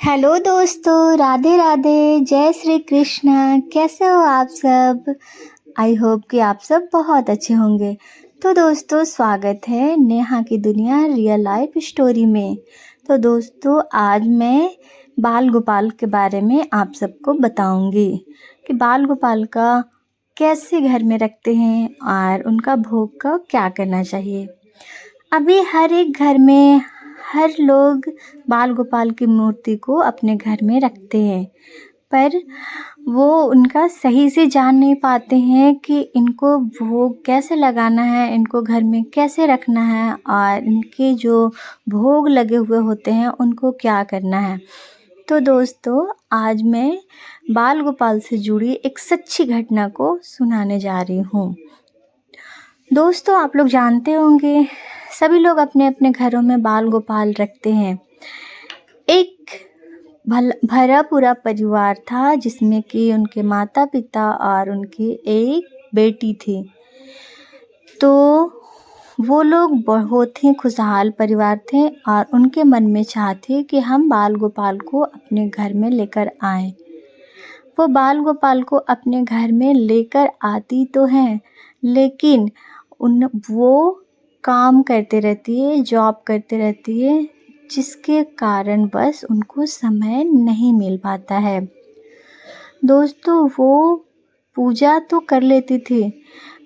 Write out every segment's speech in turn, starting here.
Hello दोस्तों, राधे राधे, जय श्री कृष्णा। कैसे हो आप सब? आई होप कि आप सब बहुत अच्छे होंगे। तो दोस्तों, स्वागत है नेहा की दुनिया रियल लाइफ स्टोरी में। तो दोस्तों, आज मैं बाल गोपाल के बारे में आप सबको बताऊंगी कि बाल गोपाल का कैसे घर में रखते हैं और उनका भोग का क्या करना चाहिए। अभी हर एक घर में हर लोग बाल गोपाल की मूर्ति को अपने घर में रखते हैं, पर वो उनका सही से जान नहीं पाते हैं कि इनको भोग कैसे लगाना है, इनको घर में कैसे रखना है और इनके जो भोग लगे हुए होते हैं उनको क्या करना है। तो दोस्तों, आज मैं बाल गोपाल से जुड़ी एक सच्ची घटना को सुनाने जा रही हूँ। दोस्तों, आप लोग जानते होंगे सभी लोग अपने अपने घरों में बाल गोपाल रखते हैं। एक भरा पूरा परिवार था जिसमें कि उनके माता पिता और उनकी एक बेटी थी। तो वो लोग बहुत ही खुशहाल परिवार थे और उनके मन में चाह थी कि हम बाल गोपाल को अपने घर में लेकर आएं। वो बाल गोपाल को अपने घर में लेकर आती तो हैं, लेकिन वो काम करते रहती है, जॉब करते रहती है, जिसके कारण बस उनको समय नहीं मिल पाता है। दोस्तों, वो पूजा तो कर लेती थी,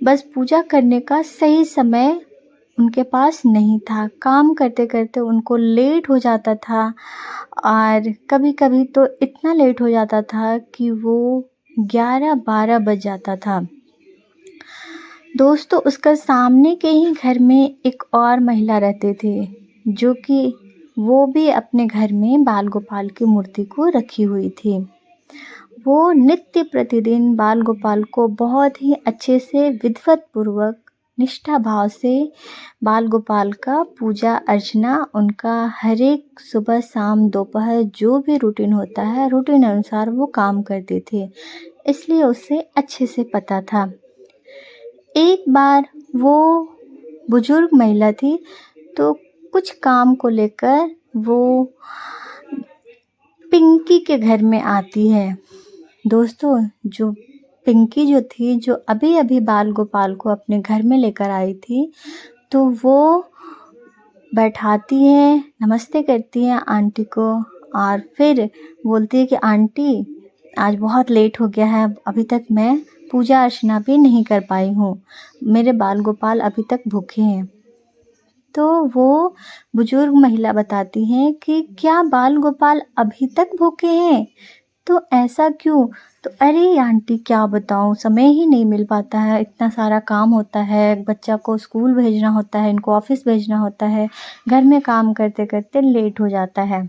बस पूजा करने का सही समय उनके पास नहीं था। काम करते करते उनको लेट हो जाता था और कभी कभी तो इतना लेट हो जाता था कि वो 11-12 बज जाता था। दोस्तों, उसका सामने के ही घर में एक और महिला रहते थे, जो कि वो भी अपने घर में बाल गोपाल की मूर्ति को रखी हुई थी। वो नित्य प्रतिदिन बाल गोपाल को बहुत ही अच्छे से विधिवत पूर्वक निष्ठा भाव से बाल गोपाल का पूजा अर्चना, उनका हर एक सुबह शाम दोपहर जो भी रूटीन होता है, रूटीन अनुसार वो काम करते थे, इसलिए उसे अच्छे से पता था। एक बार वो बुजुर्ग महिला थी, तो कुछ काम को लेकर वो पिंकी के घर में आती है। दोस्तों, जो पिंकी जो थी, जो अभी अभी बाल गोपाल को अपने घर में लेकर आई थी, तो वो बैठाती है, नमस्ते करती है आंटी को और फिर बोलती है कि आंटी, आज बहुत लेट हो गया है, अभी तक मैं पूजा अर्चना भी नहीं कर पाई हूँ, मेरे बाल गोपाल अभी तक भूखे हैं। तो वो बुजुर्ग महिला बताती हैं कि क्या बाल गोपाल अभी तक भूखे हैं? तो ऐसा क्यों? तो अरे आंटी, क्या बताऊँ, समय ही नहीं मिल पाता है, इतना सारा काम होता है, बच्चा को स्कूल भेजना होता है, इनको ऑफिस भेजना होता है, घर में काम करते करते लेट हो जाता है।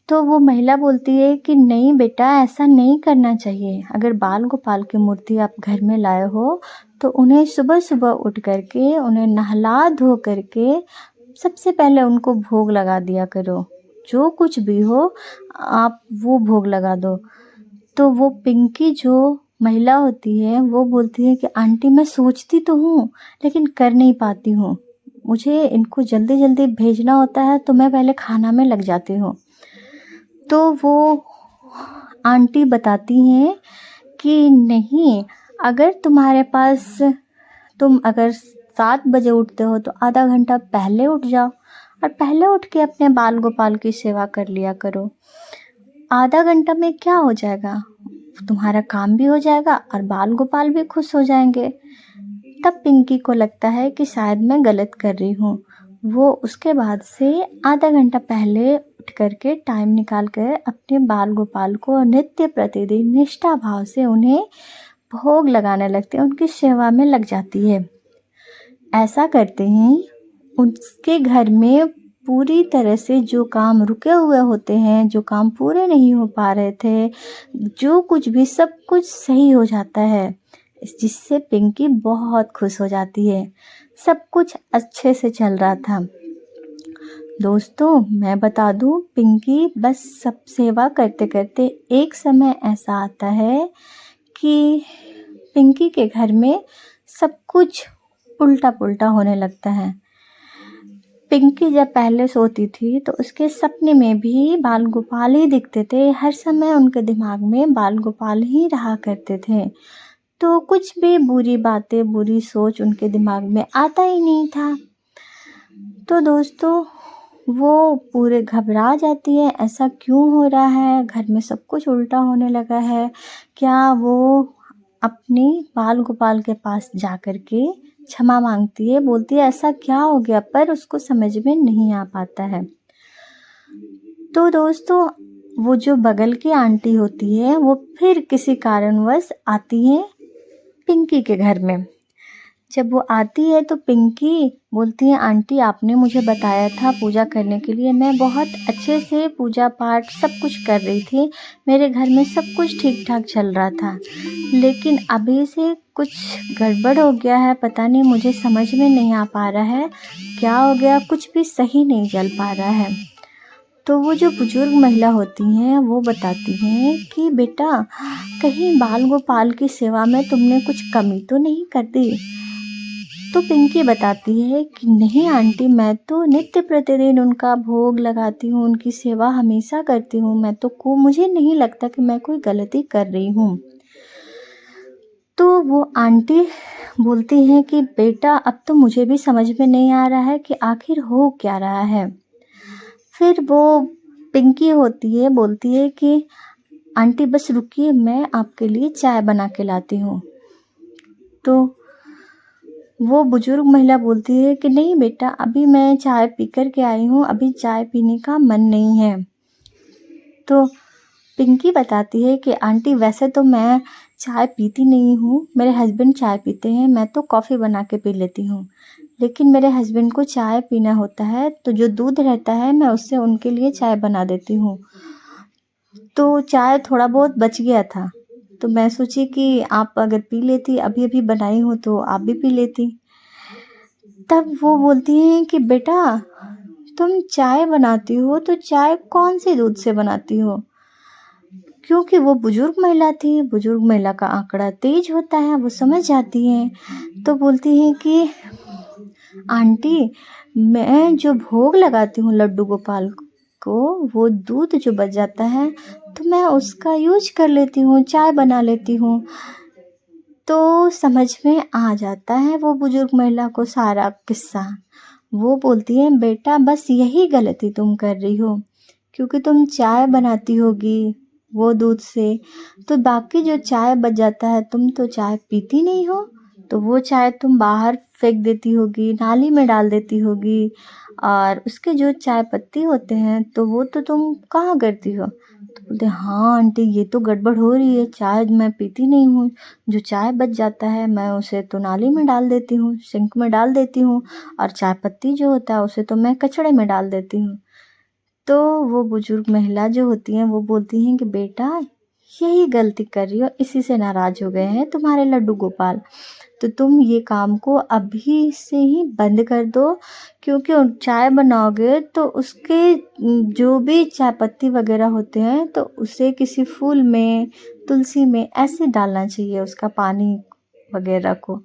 तो वो महिला बोलती है कि नहीं बेटा, ऐसा नहीं करना चाहिए। अगर बाल गोपाल की मूर्ति आप घर में लाए हो तो उन्हें सुबह सुबह उठ करके, उन्हें नहला धो करके सबसे पहले उनको भोग लगा दिया करो। जो कुछ भी हो आप वो भोग लगा दो। तो वो पिंकी जो महिला होती है वो बोलती है कि आंटी, मैं सोचती तो हूँ लेकिन कर नहीं पाती हूँ, मुझे इनको जल्दी जल्दी भेजना होता है तो मैं पहले खाना में लग जाती हूँ। तो वो आंटी बताती हैं कि नहीं, अगर तुम्हारे पास, तुम अगर 7 बजे उठते हो तो आधा घंटा पहले उठ जाओ और पहले उठ के अपने बाल गोपाल की सेवा कर लिया करो। आधा घंटा में क्या हो जाएगा, तुम्हारा काम भी हो जाएगा और बाल गोपाल भी खुश हो जाएंगे। तब पिंकी को लगता है कि शायद मैं गलत कर रही हूँ। वो उसके बाद से आधा घंटा पहले उठ करके टाइम निकाल कर अपने बाल गोपाल को नित्य प्रतिदिन निष्ठा भाव से उन्हें भोग लगाने लगती है, उनकी सेवा में लग जाती है। ऐसा करते ही उसके घर में पूरी तरह से जो काम रुके हुए होते हैं, जो काम पूरे नहीं हो पा रहे थे, जो कुछ भी, सब कुछ सही हो जाता है, जिससे पिंकी बहुत खुश हो जाती है। सब कुछ अच्छे से चल रहा था। दोस्तों, मैं बता दूं, पिंकी बस सब सेवा करते करते एक समय ऐसा आता है कि पिंकी के घर में सब कुछ उल्टा पुल्टा होने लगता है। पिंकी जब पहले सोती थी तो उसके सपने में भी बाल गोपाल ही दिखते थे। हर समय उनके दिमाग में बाल गोपाल ही रहा करते थे। तो कुछ भी बुरी बातें, बुरी सोच उनके दिमाग में आता ही नहीं था। तो दोस्तों, वो पूरे घबरा जाती है, ऐसा क्यों हो रहा है? घर में सब कुछ उल्टा होने लगा है। क्या वो अपनी बाल गोपाल के पास जाकर के क्षमा मांगती है, बोलती है ऐसा क्या हो गया, पर उसको समझ में नहीं आ पाता है। तो दोस्तों, वो जो बगल की आंटी होती है वो फिर किसी कारणवश आती है पिंकी के घर में। जब वो आती है तो पिंकी बोलती है, आंटी आपने मुझे बताया था पूजा करने के लिए, मैं बहुत अच्छे से पूजा पाठ सब कुछ कर रही थी, मेरे घर में सब कुछ ठीक ठाक चल रहा था, लेकिन अभी से कुछ गड़बड़ हो गया है, पता नहीं, मुझे समझ में नहीं आ पा रहा है क्या हो गया, कुछ भी सही नहीं चल पा रहा है। तो वो जो बुजुर्ग महिला होती हैं वो बताती हैं कि बेटा, कहीं बाल गोपाल की सेवा में तुमने कुछ कमी तो नहीं कर दी? तो पिंकी बताती है कि नहीं आंटी, मैं तो नित्य प्रतिदिन उनका भोग लगाती हूँ, उनकी सेवा हमेशा करती हूँ, मैं तो मुझे नहीं लगता कि मैं कोई गलती कर रही हूँ। तो वो आंटी बोलती हैं कि बेटा, अब तो मुझे भी समझ में नहीं आ रहा है कि आखिर हो क्या रहा है। फिर वो पिंकी होती है, बोलती है कि आंटी बस रुकिए, मैं आपके लिए चाय बना के लाती हूँ। तो वो बुजुर्ग महिला बोलती है कि नहीं बेटा, अभी मैं चाय पी कर के आई हूँ, अभी चाय पीने का मन नहीं है। तो पिंकी बताती है कि आंटी वैसे तो मैं चाय पीती नहीं हूँ, मेरे हस्बैंड चाय पीते हैं, मैं तो कॉफ़ी बना के पी लेती हूँ, लेकिन मेरे हस्बैंड को चाय पीना होता है तो जो दूध रहता है मैं उससे उनके लिए चाय बना देती हूँ। तो चाय थोड़ा बहुत बच गया था, तो मैं सोची कि आप अगर पी लेती, अभी अभी बनाई हो तो आप भी पी लेती। तब वो बोलती हैं कि बेटा, तुम चाय बनाती हो तो चाय कौन से दूध से बनाती हो? क्योंकि वो बुजुर्ग महिला थी, बुजुर्ग महिला का आंकड़ा तेज होता है, वो समझ जाती हैं। तो बोलती हैं कि आंटी, मैं जो भोग लगाती हूँ लड्डू गोपाल को, वो दूध जो बच जाता है तो मैं उसका यूज कर लेती हूँ, चाय बना लेती हूँ। तो समझ में आ जाता है वो बुजुर्ग महिला को सारा किस्सा। वो बोलती है, बेटा बस यही गलती तुम कर रही हो, क्योंकि तुम चाय बनाती होगी वो दूध से, तो बाकी जो चाय बच जाता है तुम तो चाय पीती नहीं हो, तो वो चाय तुम बाहर फेंक देती होगी, नाली में डाल देती होगी, और उसके जो चाय पत्ती होते हैं तो वो तो तुम कहाँ करती हो? तो बोलते हाँ आंटी, ये तो गड़बड़ हो रही है, चाय मैं पीती नहीं हूँ, जो चाय बच जाता है मैं उसे तो नाली में डाल देती हूँ, सिंक में डाल देती हूँ, और चाय पत्ती जो होता है उसे तो मैं कचड़े में डाल देती हूँ। तो वो बुजुर्ग महिला जो होती हैं वो बोलती हैं कि बेटा, यही गलती कर रही हो, इसी से नाराज हो गए हैं तुम्हारे लड्डू गोपाल, तो तुम ये काम को अभी से ही बंद कर दो, क्योंकि चाय बनाओगे तो उसके जो भी चाय पत्ती वगैरह होते हैं तो उसे किसी फूल में, तुलसी में ऐसे डालना चाहिए, उसका पानी वगैरह को,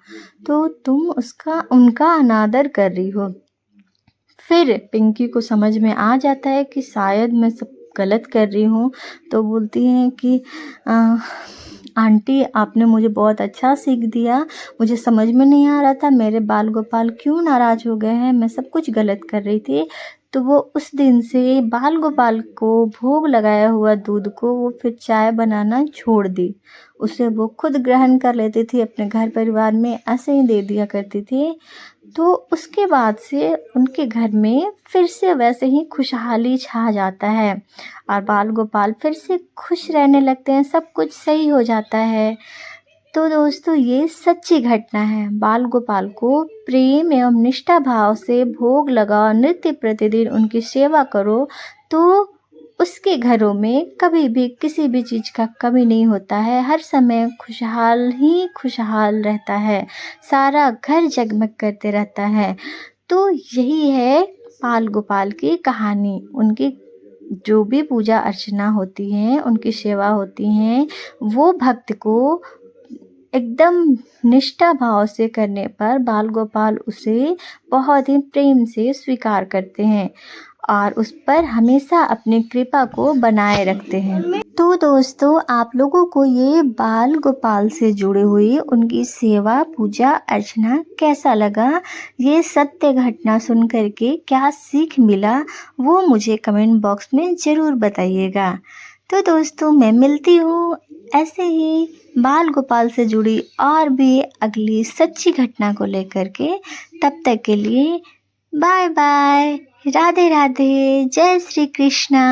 तो तुम उसका उनका अनादर कर रही हो। फिर पिंकी को समझ में आ जाता है कि शायद मैं सब गलत कर रही हूँ। तो बोलती हैं कि आंटी, आपने मुझे बहुत अच्छा सीख दिया, मुझे समझ में नहीं आ रहा था मेरे बाल गोपाल क्यों नाराज हो गए हैं, मैं सब कुछ गलत कर रही थी। तो वो उस दिन से बाल गोपाल को भोग लगाया हुआ दूध को वो फिर चाय बनाना छोड़ दी, उसे वो खुद ग्रहण कर लेती थी, अपने घर परिवार में ऐसे ही दे दिया करती थी। तो उसके बाद से उनके घर में फिर से वैसे ही खुशहाली छा जाता है, और बाल गोपाल फिर से खुश रहने लगते हैं, सब कुछ सही हो जाता है। तो दोस्तों, ये सच्ची घटना है। बाल गोपाल को प्रेम एवं निष्ठा भाव से भोग लगाओ, नित्य प्रतिदिन उनकी सेवा करो, तो उसके घरों में कभी भी किसी भी चीज़ का कमी नहीं होता है, हर समय खुशहाल ही खुशहाल रहता है, सारा घर जगमग करते रहता है। तो यही है बाल गोपाल की कहानी। उनकी जो भी पूजा अर्चना होती है, उनकी सेवा होती हैं, वो भक्त को एकदम निष्ठा भाव से करने पर बाल गोपाल उसे बहुत ही प्रेम से स्वीकार करते हैं और उस पर हमेशा अपनी कृपा को बनाए रखते हैं। तो दोस्तों, आप लोगों को ये बाल गोपाल से जुड़ी हुई उनकी सेवा पूजा अर्चना कैसा लगा, ये सत्य घटना सुन करके क्या सीख मिला, वो मुझे कमेंट बॉक्स में ज़रूर बताइएगा। तो दोस्तों, मैं मिलती हूँ ऐसे ही बाल गोपाल से जुड़ी और भी अगली सच्ची घटना को लेकर के। तब तक के लिए बाय बाय, राधे राधे, जय श्री कृष्णा।